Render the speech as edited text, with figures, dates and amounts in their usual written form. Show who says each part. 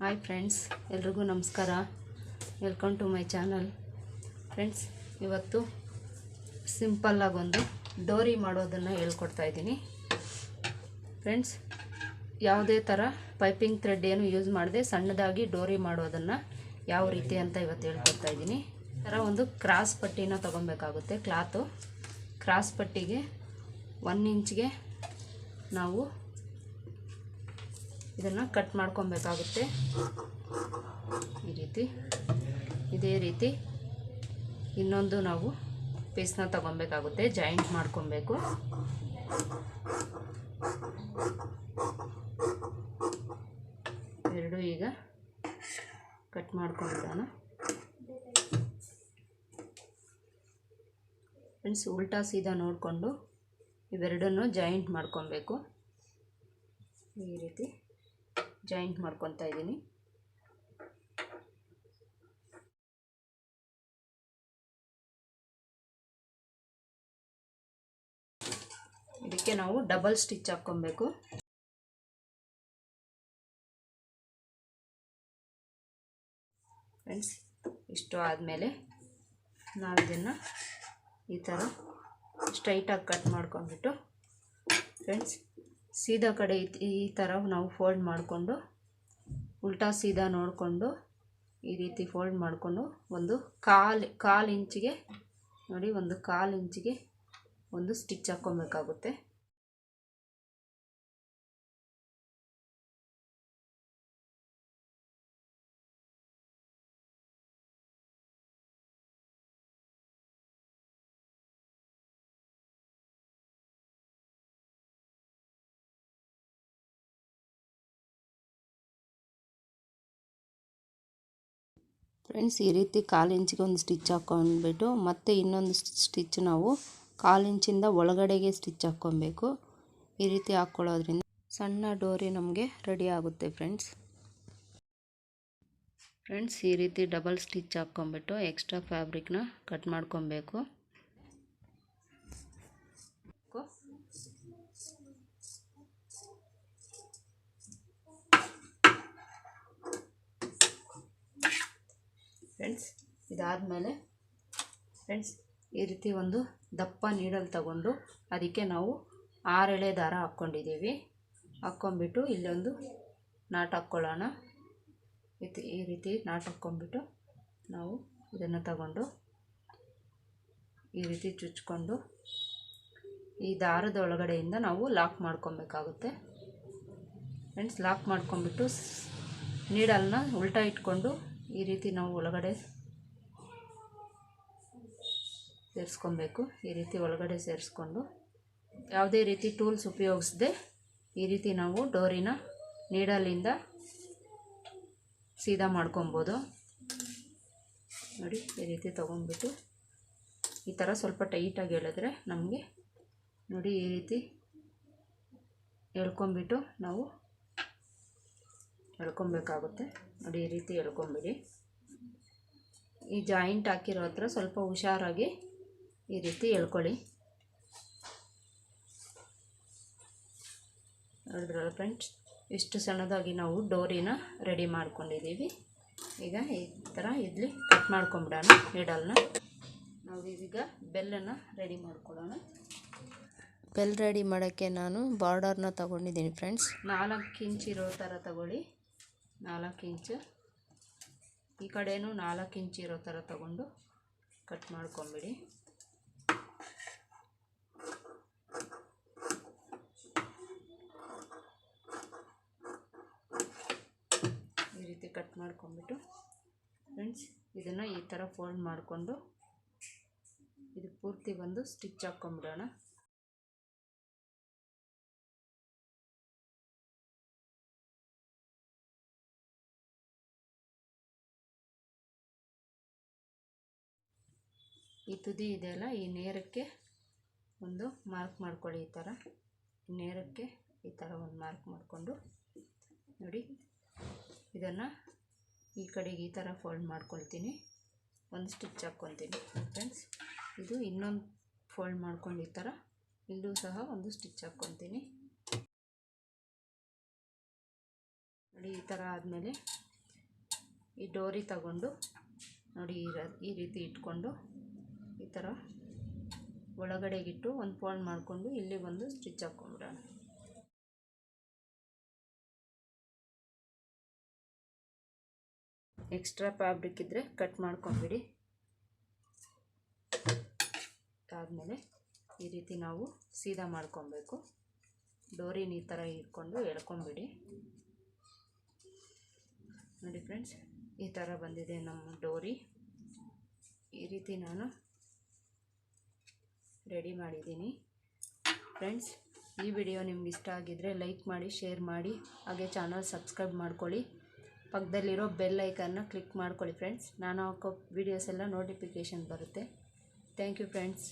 Speaker 1: Hi friends, ಎಲ್ರಿಗೂ ನಮಸ್ಕಾರ. Welcome to my channel. Friends, ಇವತ್ತು ಸಿಂಪಲ್ಲಾಗೊಂದು ಡೋರಿ ಮಾಡೋದನ್ನು ಹೇಳ್ಕೊಡ್ತಾ ಇದ್ದೀನಿ. ಫ್ರೆಂಡ್ಸ್, ಯಾವುದೇ ಥರ ಪೈಪಿಂಗ್ ಥ್ರೆಡ್ ಏನು ಯೂಸ್ ಮಾಡದೆ ಸಣ್ಣದಾಗಿ ಡೋರಿ ಮಾಡೋದನ್ನು ಯಾವ ರೀತಿ ಅಂತ ಇವತ್ತು ಹೇಳ್ಕೊಡ್ತಾ ಇದ್ದೀನಿ. ಈ ಥರ ಒಂದು ಕ್ರಾಸ್ ಪಟ್ಟಿನ ತೊಗೊಬೇಕಾಗುತ್ತೆ. ಕ್ಲಾತು ಕ್ರಾಸ್ ಪಟ್ಟಿಗೆ 1 ಇಂಚ್ಗೆ ನಾವು ಇದನ್ನು ಕಟ್ ಮಾಡ್ಕೊಬೇಕಾಗುತ್ತೆ. ಇದೇ ರೀತಿ ಇನ್ನೊಂದು ನಾವು ಪೀಸ್ನ ತಗೊಬೇಕಾಗುತ್ತೆ, ಜಾಯಿಂಟ್ ಮಾಡ್ಕೊಬೇಕು. ಎರಡು ಈಗ ಕಟ್ ಮಾಡ್ಕೊಂಡ್ಬಿಡೋಣ. ಫ್ರೆಂಡ್ಸ್, ಉಲ್ಟಾ ಸೀದಾ ನೋಡಿಕೊಂಡು ಇವೆರಡನ್ನು ಜಾಯಿಂಟ್ ಮಾಡ್ಕೊಬೇಕು. ಈ ರೀತಿ ಜಾಯಿಂಟ್ ಮಾಡ್ಕೊತಾ ಇದ್ದೀನಿ. ಇದಕ್ಕೆ ನಾವು ಡಬಲ್ ಸ್ಟಿಚ್ ಹಾಕ್ಕೊಬೇಕು. ಫ್ರೆಂಡ್ಸ್, ಇಷ್ಟು ಆದಮೇಲೆ ನಾವು ಇದನ್ನು ಈ ಥರ ಸ್ಟ್ರೈಟಾಗಿ ಕಟ್ ಮಾಡ್ಕೊಂಡ್ಬಿಟ್ಟು ಫ್ರೆಂಡ್ಸ್ ಸೀದಾ ಕಡೆ ಈ ಥರ ನಾವು ಫೋಲ್ಡ್ ಮಾಡಿಕೊಂಡು ಉಲ್ಟಾ ಸೀದಾ ನೋಡಿಕೊಂಡು ಈ ರೀತಿ ಫೋಲ್ಡ್ ಮಾಡಿಕೊಂಡು ಒಂದು ಕಾಲು ಇಂಚಿಗೆ ನೋಡಿ, ಒಂದು ಕಾಲು ಇಂಚಿಗೆ ಒಂದು ಸ್ಟಿಚ್ ಹಾಕ್ಕೊಬೇಕಾಗುತ್ತೆ. ಫ್ರೆಂಡ್ಸ್, ಈ ರೀತಿ ಕಾಲು ಇಂಚಿಗೆ ಒಂದು ಸ್ಟಿಚ್ ಹಾಕ್ಕೊಂಡ್ಬಿಟ್ಟು ಮತ್ತೆ ಇನ್ನೊಂದು ಸ್ಟಿಚ್ ನಾವು ಕಾಲು ಇಂಚಿಂದ ಒಳಗಡೆಗೆ ಸ್ಟಿಚ್ ಹಾಕ್ಕೊಬೇಕು. ಈ ರೀತಿ ಹಾಕ್ಕೊಳ್ಳೋದ್ರಿಂದ ಸಣ್ಣ ಡೋರಿ ನಮಗೆ ರೆಡಿ ಆಗುತ್ತೆ. ಫ್ರೆಂಡ್ಸ್, ಈ ರೀತಿ ಡಬಲ್ ಸ್ಟಿಚ್ ಹಾಕ್ಕೊಂಬಿಟ್ಟು ಎಕ್ಸ್ಟ್ರಾ ಫ್ಯಾಬ್ರಿಕ್ನ ಕಟ್ ಮಾಡ್ಕೊಬೇಕು. ಫ್ರೆಂಡ್ಸ್, ಇದಾದಮೇಲೆ ಫ್ರೆಂಡ್ಸ್ ಈ ರೀತಿ ಒಂದು ದಪ್ಪ ನೀಡಲ್ ತಗೊಂಡು ಅದಕ್ಕೆ ನಾವು 6 ಎಳೆ ದಾರ ಹಾಕ್ಕೊಂಡಿದ್ದೀವಿ. ಹಾಕ್ಕೊಂಬಿಟ್ಟು ಇಲ್ಲೊಂದು ನಾಟ್ ಹಾಕ್ಕೊಳ್ಳೋಣ. ಈ ರೀತಿ ನಾಟ್ ಹಾಕ್ಕೊಂಬಿಟ್ಟು ನಾವು ಇದನ್ನು ತಗೊಂಡು ಈ ರೀತಿ ಚುಚ್ಕೊಂಡು ಈ ದಾರದ ಒಳಗಡೆಯಿಂದ ನಾವು ಲಾಕ್ ಮಾಡ್ಕೊಬೇಕಾಗುತ್ತೆ. ಫ್ರೆಂಡ್ಸ್, ಲಾಕ್ ಮಾಡ್ಕೊಂಬಿಟ್ಟು ನೀಡಲ್ನ ಉಲ್ಟಾ ಇಟ್ಕೊಂಡು ಈ ರೀತಿ ನಾವು ಒಳಗಡೆ ಸೇರಿಸ್ಕೊಬೇಕು. ಈ ರೀತಿ ಒಳಗಡೆ ಸೇರಿಸ್ಕೊಂಡು ಯಾವುದೇ ರೀತಿ ಟೂಲ್ಸ್ ಉಪಯೋಗಿಸದೆ ಈ ರೀತಿ ನಾವು ಡೋರಿನ ನೀಡಲಿಂದ ಸೀದಾ ಮಾಡ್ಕೊಬೋದು. ನೋಡಿ, ಈ ರೀತಿ ತೊಗೊಂಡ್ಬಿಟ್ಟು ಈ ಥರ ಸ್ವಲ್ಪ ಟೈಟಾಗಿ ಎಳೆದ್ರೆ ನಮಗೆ ನೋಡಿ ಈ ರೀತಿ ಎಳ್ಕೊಂಬಿಟ್ಟು ನಾವು ಎಳ್ಕೊಬೇಕಾಗುತ್ತೆ. ನೋಡಿ, ಈ ರೀತಿ ಎಳ್ಕೊಂಬಿಡಿ. ಈ ಜಾಯಿಂಟ್ ಹಾಕಿರೋ ಹತ್ರ ಸ್ವಲ್ಪ ಹುಷಾರಾಗಿ ಈ ರೀತಿ ಎಳ್ಕೊಳ್ಳಿ. ನೋಡಿದ್ರಲ್ಲ ಫ್ರೆಂಡ್ಸ್, ಇಷ್ಟು ಸಣ್ಣದಾಗಿ ನಾವು ಡೋರಿನ ರೆಡಿ ಮಾಡ್ಕೊಂಡಿದ್ದೀವಿ. ಈಗ ಈ ಥರ ಇಲ್ಲಿ ಕಟ್ ಮಾಡ್ಕೊಂಬಿಡೋಣ ನೀಡಲ್ನ. ನಾವು ಈಗ ಬೆಲ್ಲನ್ನು ರೆಡಿ ಮಾಡ್ಕೊಳ್ಳೋಣ. ಬೆಲ್ ರೆಡಿ ಮಾಡೋಕ್ಕೆ ನಾನು ಬಾರ್ಡರ್ನ ತೊಗೊಂಡಿದ್ದೀನಿ. ಫ್ರೆಂಡ್ಸ್, 4 ಇಂಚ್ ಇರೋ ಥರ ತಗೊಳ್ಳಿ. 4 ಇಂಚು ಈ ಕಡೆಯೂ 4 ಇಂಚ್ ಇರೋ ಥರ ತಗೊಂಡು ಕಟ್ ಮಾಡ್ಕೊಂಬಿಡಿ. ಈ ರೀತಿ ಕಟ್ ಮಾಡ್ಕೊಂಬಿಟ್ಟು ಫ್ರೆಂಡ್ಸ್ ಇದನ್ನು ಈ ಥರ ಫೋಲ್ಡ್ ಮಾಡಿಕೊಂಡು ಇದು ಪೂರ್ತಿ ಒಂದು ಸ್ಟಿಚ್ ಹಾಕ್ಕೊಂಬಿಡೋಣ. ಈ ತುದಿ ಇದೆಯಲ್ಲ, ಈ ನೇರಕ್ಕೆ ಒಂದು ಮಾರ್ಕ್ ಮಾಡ್ಕೊಳ್ಳಿ. ಈ ಥರ ನೇರಕ್ಕೆ ಈ ಥರ ಒಂದು ಮಾರ್ಕ್ ಮಾಡಿಕೊಂಡು ನೋಡಿ, ಇದನ್ನು ಈ ಕಡೆಗೆ ಈ ಥರ ಫೋಲ್ಡ್ ಮಾಡ್ಕೊಳ್ತೀನಿ. ಒಂದು ಸ್ಟಿಚ್ ಹಾಕ್ಕೊತೀನಿ. ಫ್ರೆಂಡ್ಸ್, ಇದು ಇನ್ನೊಂದು ಫೋಲ್ಡ್ ಮಾಡ್ಕೊಂಡು ಈ ಥರ ಇಲ್ಲೂ ಸಹ ಒಂದು ಸ್ಟಿಚ್ ಹಾಕ್ಕೊತೀನಿ. ನೋಡಿ, ಈ ಥರ ಆದಮೇಲೆ ಈ ಡೋರಿ ತಗೊಂಡು ನೋಡಿ ಈ ರೀತಿ ಇಟ್ಕೊಂಡು ಈ ಥರ ಒಳಗಡೆಗಿಟ್ಟು ಒಂದು ಫೋಲ್ಡ್ ಮಾಡಿಕೊಂಡು ಇಲ್ಲಿ ಒಂದು ಸ್ಟಿಚ್ ಹಾಕ್ಕೊಂಬಿಡೋಣ. ಎಕ್ಸ್ಟ್ರಾ ಫ್ಯಾಬ್ರಿಕ್ ಇದ್ದರೆ ಕಟ್ ಮಾಡ್ಕೊಂಬಿಡಿ. ಆದಮೇಲೆ ಈ ರೀತಿ ನಾವು ಸೀದಾ ಮಾಡ್ಕೊಬೇಕು. ಡೋರಿನ ಈ ಥರ ಇಟ್ಕೊಂಡು ಎಳ್ಕೊಂಬಿಡಿ. ನೋಡಿ ಫ್ರೆಂಡ್ಸ್, ಈ ಥರ ಬಂದಿದೆ ನಮ್ಮ ಡೋರಿ. ಈ ರೀತಿ ನಾನು ರೆಡಿ ಮಾಡಿದ್ದೀನಿ. ಫ್ರೆಂಡ್ಸ್, ಈ ವಿಡಿಯೋ ನಿಮ್ಗೆ ಇಷ್ಟ ಆಗಿದ್ದರೆ ಲೈಕ್ ಮಾಡಿ, ಶೇರ್ ಮಾಡಿ, ಹಾಗೆ ಚಾನಲ್ ಸಬ್ಸ್ಕ್ರೈಬ್ ಮಾಡ್ಕೊಳ್ಳಿ. ಪಕ್ಕದಲ್ಲಿರೋ ಬೆಲ್ ಐಕನ್ನ ಕ್ಲಿಕ್ ಮಾಡ್ಕೊಳ್ಳಿ ಫ್ರೆಂಡ್ಸ್. ನಾನು ಹಾಕೋ ವೀಡಿಯೋಸ್ ಎಲ್ಲ ನೋಟಿಫಿಕೇಷನ್ ಬರುತ್ತೆ. Thank you friends.